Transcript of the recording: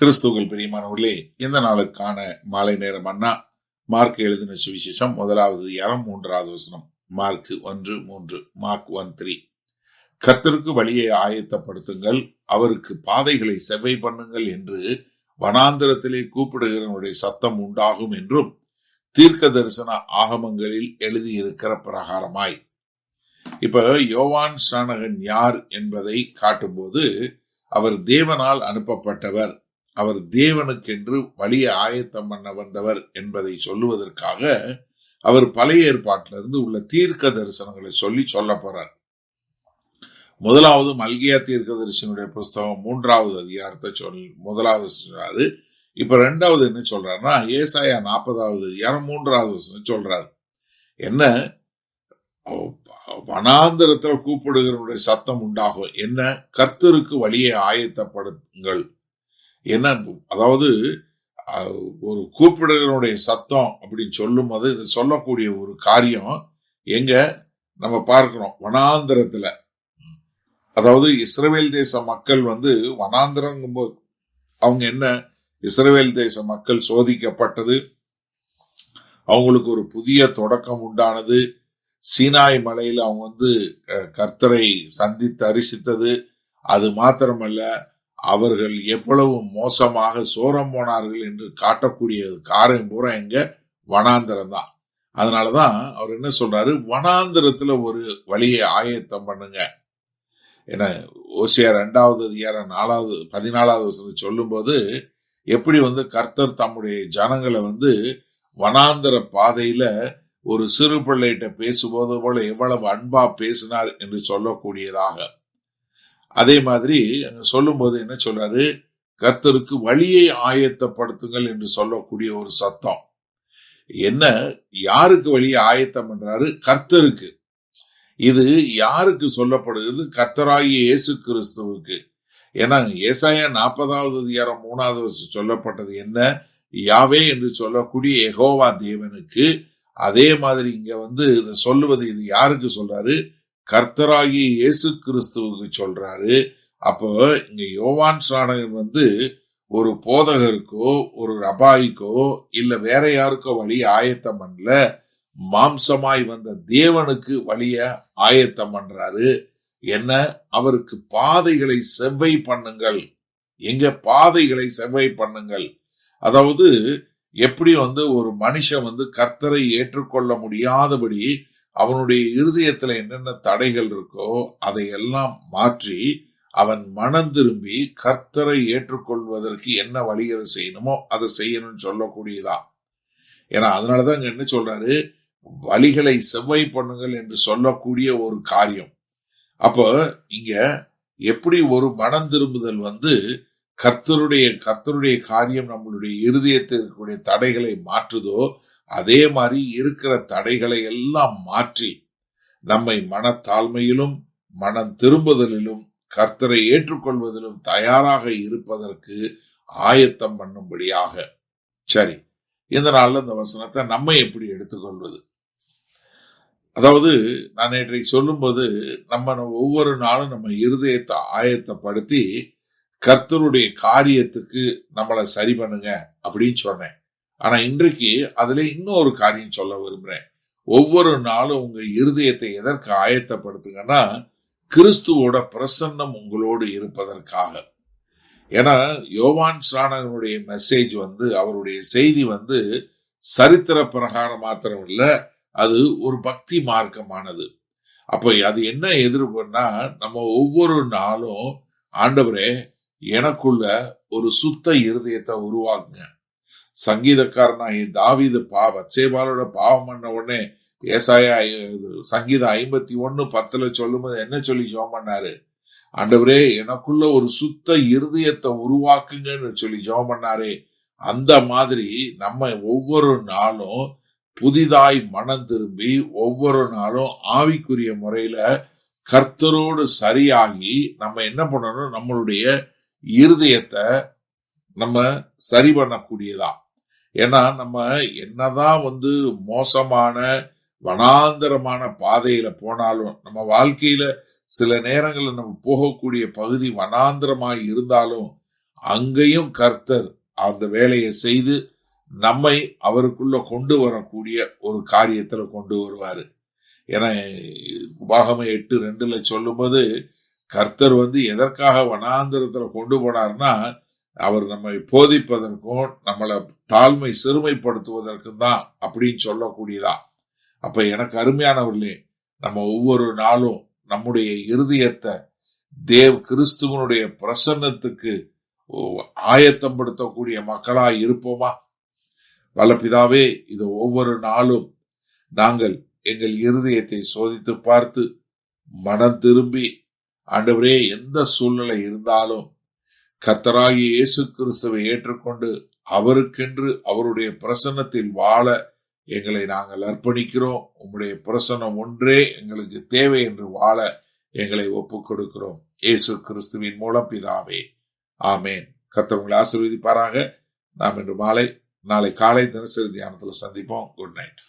கிறிஸ்துவுக்குள் பிரியமானவர்களே, இந்த நாளுக்கான மாலை நேர மன்னா மார்க் எழுதின சுவிசேஷம் 1 வசனம். மார்க் 1:3. மார்க் 1:3. கர்த்தருக்கு வழியை ஆயத்தப்படுத்துங்கள், அவருக்கு பாதைகளை செவ்வை பண்ணுங்கள் என்று வனாந்திரத்திலே கூப்பிடுகிறவனுடைய சத்தம் உண்டாகும் என்றும் தீர்க்க தரிசன ஆகமங்களில் எழுதியிருக்கிற பிரகாரமாய். இப்ப யோவான் ஸ்நானகன் யார் என்பதை காட்டும்போது, அவர் தேவனால் அனுப்பப்பட்டவர், அவர் தேவனுக்கென்று வழியை ஆயத்தம் பண்ண வந்தவர் என்பதை சொல்லுவதற்காக அவர் பழைய ஏற்பாட்டிலிருந்து உள்ள தீர்க்க தரிசனங்களை சொல்ல போறார். முதலாவது மல்கியா தீர்க்க தரிசனுடைய புஸ்தகம் 3வது அதிகாரத்தை முதலாவது சொல்றாரு. இப்ப 2வது என்ன சொல்றாருன்னா, ஏசாயா 40வது அதிகாரம் 3வது வசனம் சொல்றாரு. என்ன? வனாந்திரத்துல கூப்பிடுகிறவனுடைய சத்தம் உண்டாகும். என்ன? கர்த்தருக்கு வழியை ஆயத்தப்படுத்துங்கள். என்ன? அதாவது ஒரு கூப்பிடுகிறவனுடைய சத்தம் அப்படின்னு சொல்லும் போது இது சொல்லக்கூடிய ஒரு காரியம் எங்க நம்ம பார்க்கிறோம்? வனாந்திரத்துல. அதாவது இஸ்ரவேல் தேச மக்கள் வனாந்திரங்கும் போது அவங்க என்ன? இஸ்ரவேல் தேச மக்கள் சோதிக்கப்பட்டது, அவங்களுக்கு ஒரு புதிய தொடக்கம் உண்டானது. சீனாய் மலையில அவங்க கர்த்தரை சந்தித்து தரிசித்தது. அது மாத்திரமல்ல, அவர்கள் எவ்வளவு மோசமாக சோரம் போனார்கள் என்று காட்டக்கூடிய காரியம் பூரா எங்க? வனாந்திரம் தான். அதனாலதான் அவர் என்ன சொல்றாரு? வனாந்திரத்துல ஒரு வழியை ஆயத்தம் பண்ணுங்க. ஏன்னா ஓசியா 2வது அதிகாரம் 14வது வசனம் சொல்லும் போது எப்படி கர்த்தர் தம்முடைய ஜனங்களை வனாந்திர பாதையில ஒரு சிறு பிள்ளைகிட்ட பேசும்போது போல எவ்வளவு அன்பா பேசினார் என்று சொல்லக்கூடியதாக. அதே மாதிரி அங்க சொல்லும் போது என்ன சொல்றாரு? கர்த்தருக்கு வழியை ஆயத்தப்படுத்துங்கள் என்று சொல்லக்கூடிய ஒரு சத்தம். என்ன? யாருக்கு வழியை ஆயத்தம் பண்றாரு? கர்த்தருக்கு. இது யாருக்கு சொல்லப்படுகிறது? கர்த்தராகிய இயேசு கிறிஸ்துவுக்கு. ஏன்னா ஏசாயா 40வது அதிகாரம் 3வது வசனம் சொல்லப்பட்டது என்ன? யாவே என்று சொல்லக்கூடிய யெகோவா தேவனுக்கு. அதே மாதிரி இங்க இதை சொல்லுவது இது யாருக்கு சொல்றாரு? கர்த்தராகிய இயேசு கிறிஸ்துவுக்கு சொல்றாரு. அப்போ இங்க யோவான் ஸ்நானகன் ஒரு போதகருக்கோ ஒரு ரபாய்க்கோ இல்ல வேற யாருக்கோ வழி ஆயத்தம் பண்ணல, மாம்சமாய் வந்த தேவனுக்கு வழிய ஆயத்தம் பண்றாரு. என்ன? அவருக்கு பாதைகளை செவ்வை பண்ணுங்கள். எங்க? பாதைகளை செவ்வை பண்ணுங்கள். அதாவது எப்படி ஒரு மனுஷன் கர்த்தரை ஏற்றுக்கொள்ள முடியாதபடி அவனுடைய இருதயத்துல என்னென்ன தடைகள் இருக்கோ அதையெல்லாம் மாற்றி அவன் மனம் திரும்பி கர்த்தரை ஏற்றுக்கொள்வதற்கு என்ன வழிகளை செய்யணுமோ அதை செய்யணும்னு சொல்லக்கூடியதான். ஏன்னா அதனாலதான் இங்க என்ன சொல்றாரு? வழிகளை செவ்வை பண்ணுங்கள் என்று சொல்லக்கூடிய ஒரு காரியம். அப்ப இங்க எப்படி ஒரு மனம் திரும்புதல் கர்த்தருடைய காரியம் நம்மளுடைய இருதயத்தில் இருக்கக்கூடிய தடைகளை மாற்றுதோ, அதே மாதிரி இருக்கிற தடைகளை எல்லாம் மாற்றி நம்மை மனத்தாழ்மையிலும் மனம் திரும்புதலிலும் கர்த்தரை ஏற்றுக்கொள்வதிலும் தயாராக இருப்பதற்கு ஆயத்தம் பண்ணும்படியாக. சரி, இந்த நாள்ல இந்த வசனத்தை நம்ம எப்படி எடுத்துக்கொள்வது? அதாவது நான் நேற்றைக்கு சொல்லும்போது நம்ம ஒவ்வொரு நாளும் நம்ம இருதயத்தை ஆயத்தப்படுத்தி கர்த்தருடைய காரியத்துக்கு நம்மளை சரி பண்ணுங்க அப்படின்னு சொன்னேன். ஆனா இன்றைக்கு அதுல இன்னொரு காரியம் சொல்ல விரும்புறேன். ஒவ்வொரு நாளும் உங்க இருதயத்தை எதற்கு ஆயத்தப்படுத்துங்கன்னா, கிறிஸ்துவோட பிரசன்னம் உங்களோடு இருப்பதற்காக. ஏன்னா யோவான் ஸ்நானகனுடைய மெசேஜ் அவருடைய செய்தி சரித்திர பிரகாரம் மாத்திரம் இல்ல, அது ஒரு பக்தி மார்க்கமானது. அப்ப அது என்ன எதிர்ப்புன்னா, நம்ம ஒவ்வொரு நாளும் ஆண்டவரே எனக்குள்ள ஒரு சுத்த இருதயத்தை உருவாக்குங்க. சங்கீதக்காரனாகி தாவீது பத்சேபாளோட பாவம் பண்ண உடனே ஏசாயா சங்கீதம் 51:10 சொல்லும்போது என்ன சொல்லி ஜெபம் பண்ணாரு? ஆண்டவரே எனக்குள்ள ஒரு சுத்த இருதயத்தை உருவாக்குங்கன்னு சொல்லி ஜெபம் பண்ணாரே. அந்த மாதிரி நம்ம ஒவ்வொரு நாளும் புதிதாய் மனம் திரும்பி ஒவ்வொரு நாளும் ஆவிக்குரிய முறையில கர்த்தரோடு சரியாகி நம்ம என்ன பண்ணணும்? நம்மளுடைய இருதயத்தை நம்ம சரி பண்ணக்கூடியதா. ஏன்னா நம்ம என்னதான் மோசமான வனாந்தரமான பாதையில போனாலும், நம்ம வாழ்க்கையில சில நேரங்களில் நம்ம போகக்கூடிய பகுதி வனாந்தரமாய் இருந்தாலும், அங்கேயும் கர்த்தர் அந்த வேலையை செய்து நம்மை அவருக்குள்ள கொண்டு வரக்கூடிய ஒரு காரியத்துல கொண்டு வருவாரு. ஏன்னா உபாகமம் 8:2 சொல்லும்போது கர்த்தர் எதற்காக வனாந்திரத்துல கொண்டு போனார்னா, அவர் நம்மை போதிப்பதற்கும் நம்மளை தாழ்மை சிறுமைப்படுத்துவதற்கும் தான் அப்படின்னு சொல்லக்கூடியதா. அப்ப எனக்கு அருமையானவர்களே, நம்ம ஒவ்வொரு நாளும் நம்முடைய இருதயத்தை கிறிஸ்துவனுடைய பிரசன்னத்துக்கு ஆயத்தப்படுத்தக்கூடிய மக்களாய் இருப்போமா? வல்லபிதாவே, இது ஒவ்வொரு நாளும் நாங்கள் எங்கள் இருதயத்தை சோதித்து பார்த்து மனம் திரும்பி, ஆண்டவரே, எந்த சூழ்நிலை இருந்தாலும் கர்த்தராகிய இயேசு கிறிஸ்துவை ஏற்றுக்கொண்டு அவருக்கென்று அவருடைய பிரசன்னத்தில் வாழ எங்களை நாங்கள் அர்ப்பணிக்கிறோம். உம்முடைய பிரசன்னம் ஒன்றே எங்களுக்கு தேவை என்று வாழ எங்களை ஒப்புக் கொடுக்கிறோம். இயேசு கிறிஸ்துவின் மூலம் பிதாவே, ஆமேன். கர்த்தர் உங்களை ஆசீர்வதிப்பாராக. நாம் இன்று நாளை காலை தினசரி தியானத்தில் சந்திப்போம். Good night.